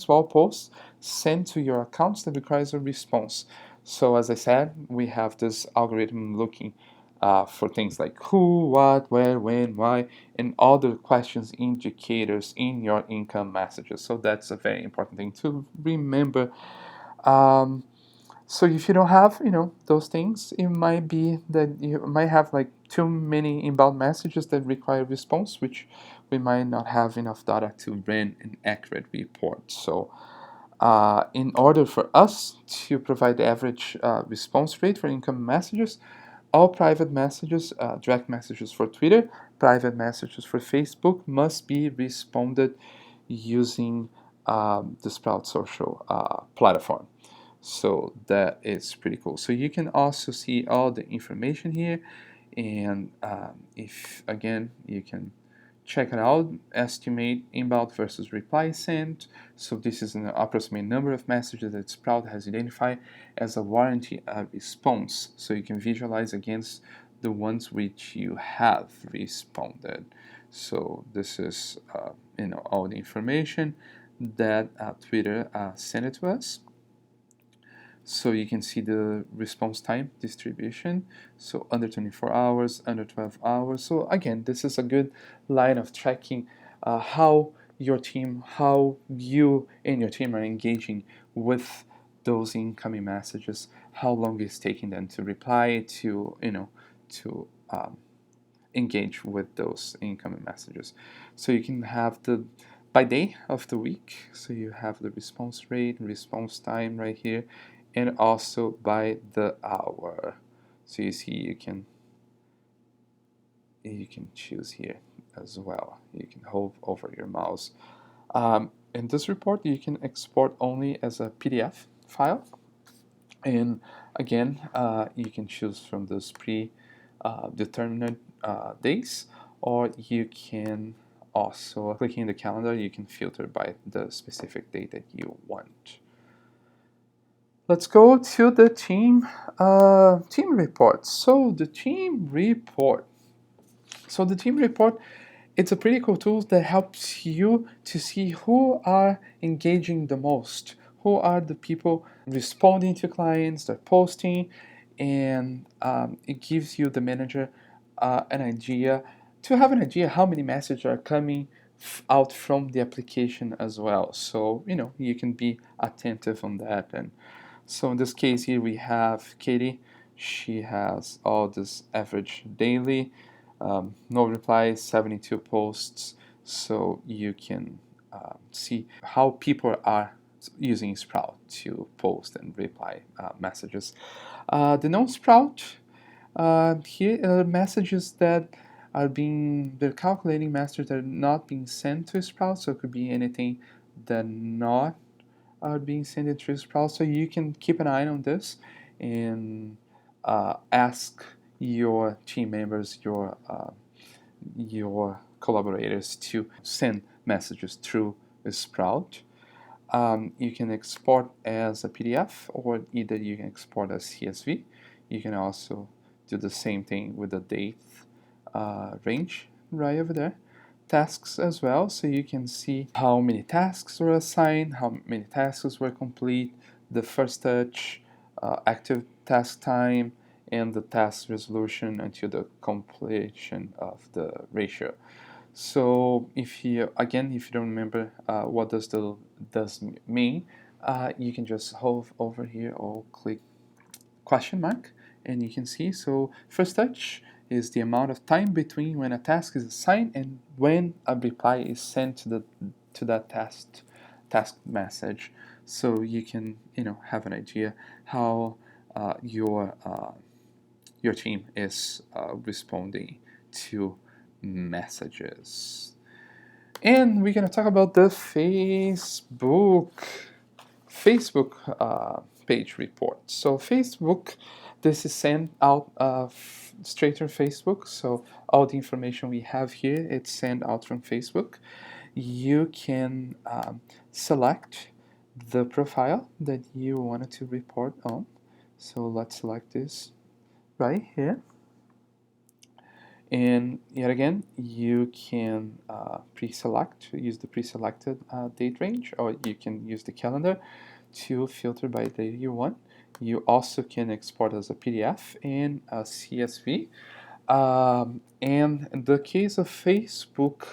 S1: while posts sent to your accounts that requires a response. So as I said, we have this algorithm looking for things like who, what, where, when, why, and other questions indicators in your income messages. So that's a very important thing to remember. So if you don't have, those things, it might be that you might have like too many inbound messages that require response, which we might not have enough data to run an accurate report. So in order for us to provide the average response rate for incoming messages, all private messages, direct messages for Twitter, private messages for Facebook must be responded using the Sprout Social platform. So that is pretty cool. So you can also see all the information here, and if again you can check it out, estimate inbound versus reply sent. So this is an approximate number of messages that Sprout has identified as a warranty response. So you can visualize against the ones which you have responded. So this is all the information that Twitter sent it to us. So you can see the response time distribution. So under 24 hours, under 12 hours. So again, this is a good line of tracking how your team, how you and your team are engaging with those incoming messages, how long it's taking them to reply, to to engage with those incoming messages. So you can have the by day of the week, so you have the response rate, response time right here, and also by the hour. So you see you can choose here as well. You can hold over your mouse. In this report, you can export only as a PDF file, and again, you can choose from those pre-determined days, or you can also, clicking the calendar, you can filter by the specific date that you want. Let's go to the team report. So the team report. It's a pretty cool tool that helps you to see who are engaging the most, who are the people responding to clients, they're posting, and it gives you, the manager, an idea, to have an idea how many messages are coming out from the application as well. So you can be attentive on that. And so in this case here we have Katie. She has all this average daily, no replies, 72 posts. So you can see how people are using Sprout to post and reply messages. The non-Sprout, here are messages that they're calculating messages that are not being sent to Sprout. So it could be anything that not are being sent through Sprout. So you can keep an eye on this and ask your team members, your collaborators, to send messages through Sprout. You can export as a PDF, or either you can export as CSV. You can also do the same thing with the date range right over there. Tasks as well, so you can see how many tasks were assigned, how many tasks were complete, the first touch, active task time, and the task resolution until the completion of the ratio. So if you don't remember what does mean, you can just hold over here or click question mark, and you can see. So first touch is the amount of time between when a task is assigned and when a reply is sent to that task message. So you can have an idea how your team is responding to messages. And we're going to talk about the Facebook page report. So Facebook, this is sent out straight from Facebook. So all the information we have here, it's sent out from Facebook. You can select the profile that you wanted to report on. So let's select this right here. And yet again, you can use the pre-selected date range, or you can use the calendar to filter by date you want. You also can export as a PDF and a CSV. And in the case of Facebook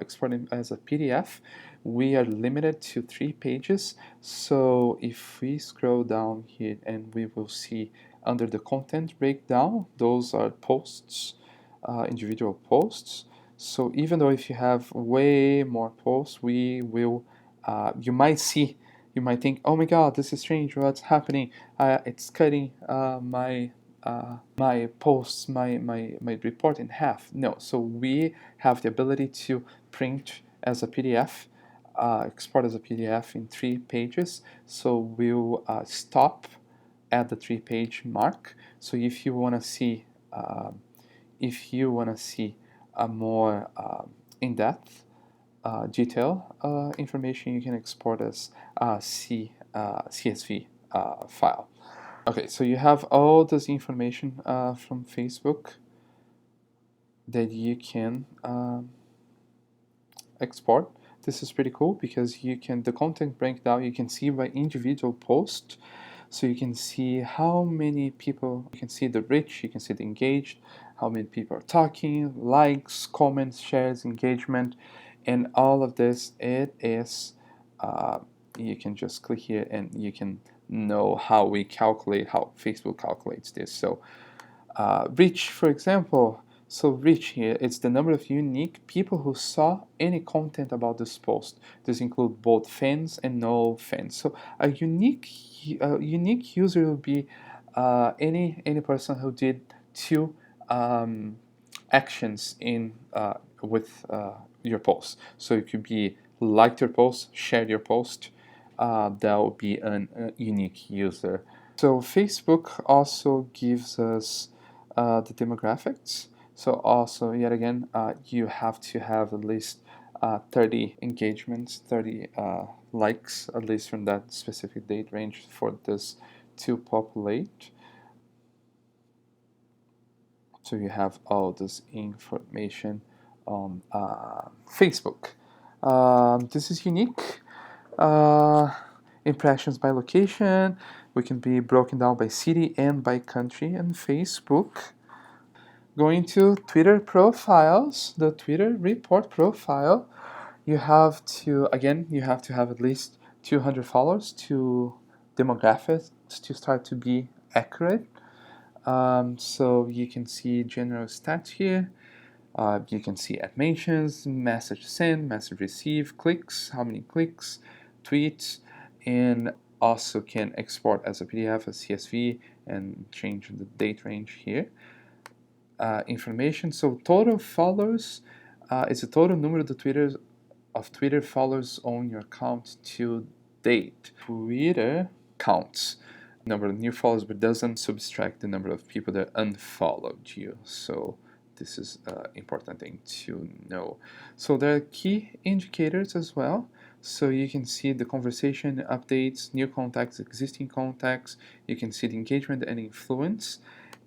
S1: exporting as a PDF, we are limited to 3 pages. So if we scroll down here, and we will see under the content breakdown, those are posts, individual posts. So even though if you have way more posts, we will, you might think, oh my god, this is strange, what's happening? It's cutting my posts, my report in half. No, so we have the ability to print as a PDF, export as a PDF in 3 pages. So we'll stop at the 3-page mark. So if you want to see a more in-depth detail information you can export as CSV file. Okay, so you have all this information from Facebook that you can export. This is pretty cool because you can, the content breakdown, you can see by individual post. So you can see how many people, you can see the reach, you can see the engaged, how many people are talking, likes, comments, shares, engagement, and all of this, it is, you can just click here and you can know how we calculate, how Facebook calculates this. So reach, for example, so reach here, it's the number of unique people who saw any content about this post. This includes both fans and no fans. So a unique user will be any person who did two actions in with your post. So it could be liked your post, shared your post. That would be a unique user. So Facebook also gives us the demographics. So also, yet again, you have to have at least 30 engagements, 30 likes, at least from that specific date range for this to populate. So you have all this information on Facebook. This is unique. Impressions by location. We can be broken down by city and by country and Facebook. Going to Twitter profiles, the Twitter report profile, you have to, again, you have to have at least 200 followers to demographics to start to be accurate. So you can see general stats here. You can see at mentions, message sent, message received, clicks, how many clicks, tweets, and also can export as a PDF, as CSV, and change the date range here. Information. So total followers is the total number of Twitter followers on your account to date. Twitter counts number of new followers, but doesn't subtract the number of people that unfollowed you. So this is an important thing to know. So there are key indicators as well. So you can see the conversation updates, new contacts, existing contacts. You can see the engagement and influence.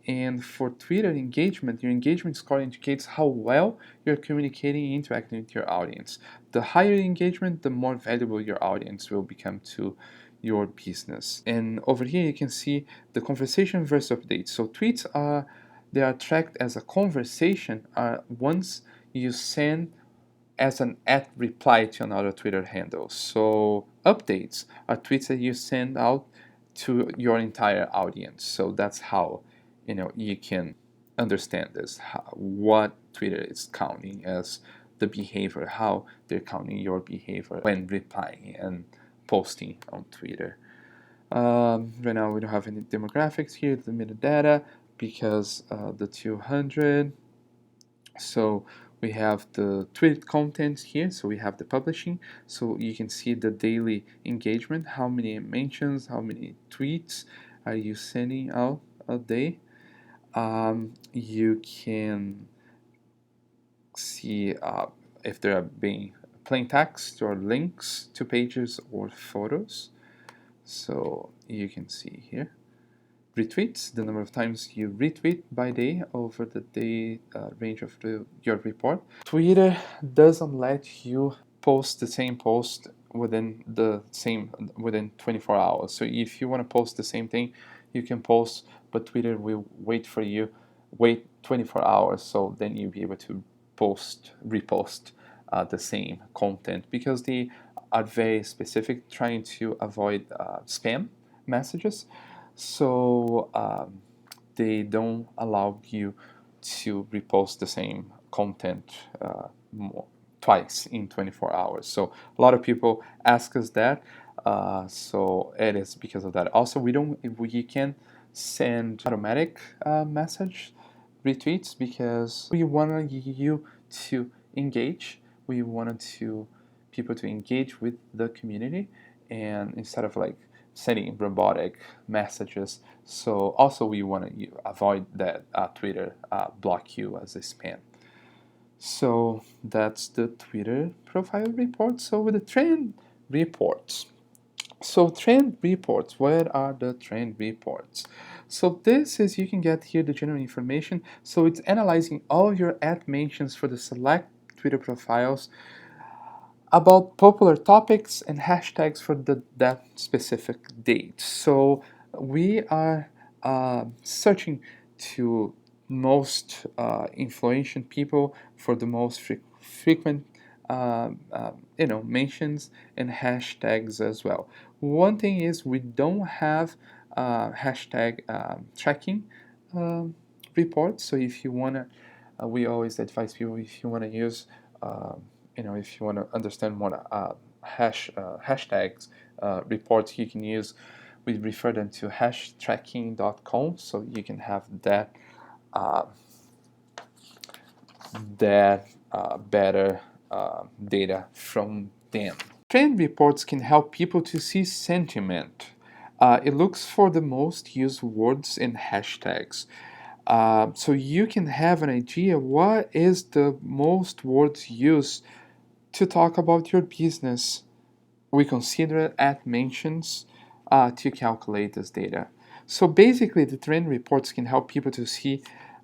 S1: And for Twitter engagement, your engagement score indicates how well you're communicating and interacting with your audience. The higher engagement, the more valuable your audience will become to your business. And over here you can see the conversation versus updates. So tweets they are tracked as a conversation once you send as an at reply to another Twitter handle. So updates are tweets that you send out to your entire audience. So that's how you can understand this, what Twitter is counting as the behavior, how they're counting your behavior when replying and posting on Twitter. Right now we don't have any demographics here, the metadata, because the 200. So we have the tweet content here, so we have the publishing, so you can see the daily engagement, how many mentions, how many tweets are you sending out a day. You can see if there are being plain text or links to pages or photos. So you can see here retweets, the number of times you retweet by day over the day range of your report. Twitter doesn't let you post the same post within 24 hours. So if you want to post the same thing, you can post, but Twitter will wait 24 hours, so then you'll be able to repost the same content, because they are very specific, trying to avoid spam messages. So they don't allow you to repost the same content twice in 24 hours. So a lot of people ask us that. So it is because of that. Also, we can send automatic message retweets, because we want you to engage. We wanted people to engage with the community, and instead of like sending robotic messages. So also we want to avoid that Twitter block you as a spam. So that's the Twitter profile report. So with the trend reports. So trend reports, where are the trend reports? So this is, you can get here the general information. So it's analyzing all your ad mentions for the select Twitter profiles about popular topics and hashtags for that specific date. So we are searching to most influential people for the most frequent mentions and hashtags as well. One thing is we don't have hashtag tracking um, reports. So if you wanna, we always advise people, if you wanna use if you want to understand more hashtags reports, you can use, we refer them to hashtracking.com, so you can have uh, better data from them. Trend reports can help people to see sentiment. It looks for the most used words and hashtags. So you can have an idea what is the most words used to talk about your business. We consider ad mentions to calculate this data. So basically, the trend reports can help people to see,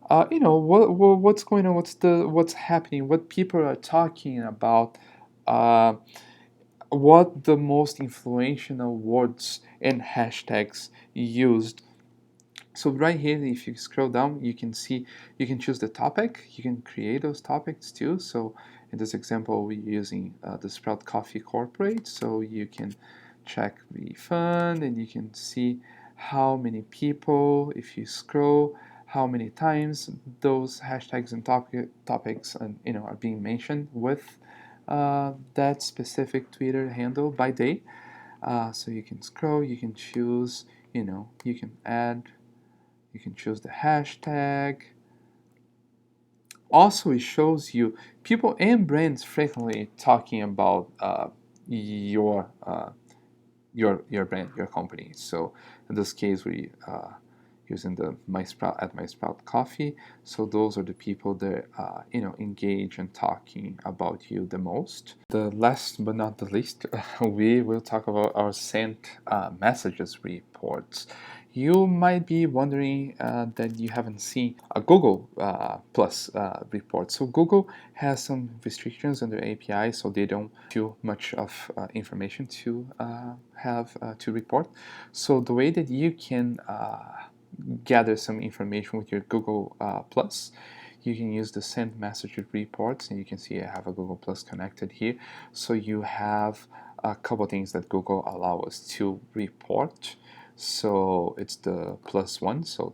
S1: what's going on, what's happening, what people are talking about, uh, what the most influential words and hashtags used. So right here, if you scroll down, you can see, you can choose the topic, you can create those topics too. So in this example, we're using the Sprout Coffee Corporate. So you can check the fund and you can see how many people, if you scroll, how many times those hashtags and topics are being mentioned with that specific Twitter handle by day. So you can scroll, you can choose, you can add, you can choose the hashtag. Also, it shows you people and brands frequently talking about your your brand, your company. So in this case, we using the My Sprout Coffee. So those are the people that engage and talking about you the most. The last but not the least, we will talk about our sent messages reports. You might be wondering that you haven't seen a Google Plus report. So Google has some restrictions on their API, so they don't too much of information to have to report. So the way that you can gather some information with your Google Plus, you can use the send message reports, and you can see I have a Google Plus connected here. So you have a couple things that Google allow us to report. So it's the +1, so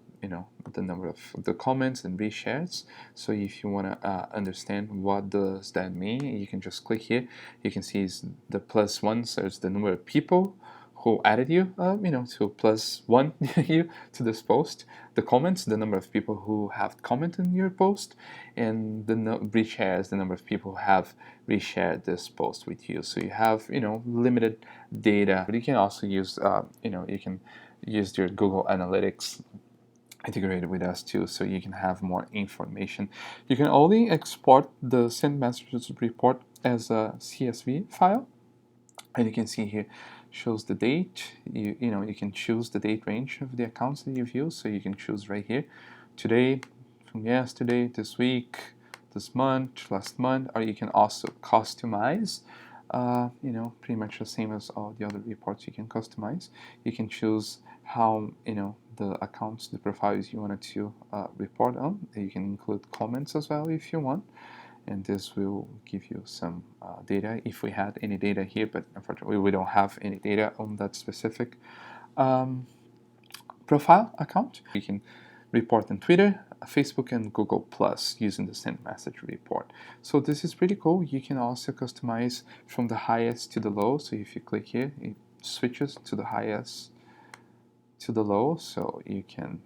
S1: the number of the comments and reshares. So if you want to understand what does that mean, you can just click here. You can see the +1, so it's the number of people who added you, to +1 you to this post. The comments, the number of people who have commented on your post, and the reshares, the number of people who have reshared this post with you. So you have, limited data. But you can also use, you can use your Google Analytics integrated with us too, so you can have more information. You can only export the send messages report as a CSV file, and you can see here shows the date. You can choose the date range of the accounts that you've used, so you can choose right here, today, from yesterday, this week, this month, last month, or you can also customize. Pretty much the same as all the other reports. You can customize. You can choose how the accounts, the profiles you wanted to report on. You can include comments as well if you want, and this will give you some data if we had any data here, but unfortunately we don't have any data on that specific profile account. You can report on Twitter, Facebook, and Google Plus using the send message report. So this is pretty cool. You can also customize from the highest to the low. So if you click here, it switches to the highest to the low. So you can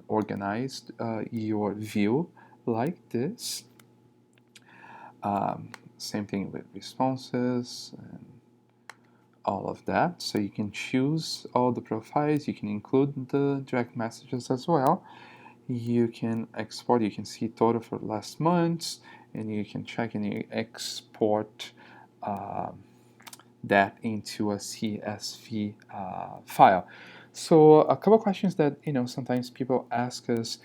S1: organize your view like this. Same thing with responses and all of that. So you can choose all the profiles. You can include the direct messages as well. you can export. You can see total for last month, and you can check and you export that into a CSV file. So a couple questions that sometimes people ask us.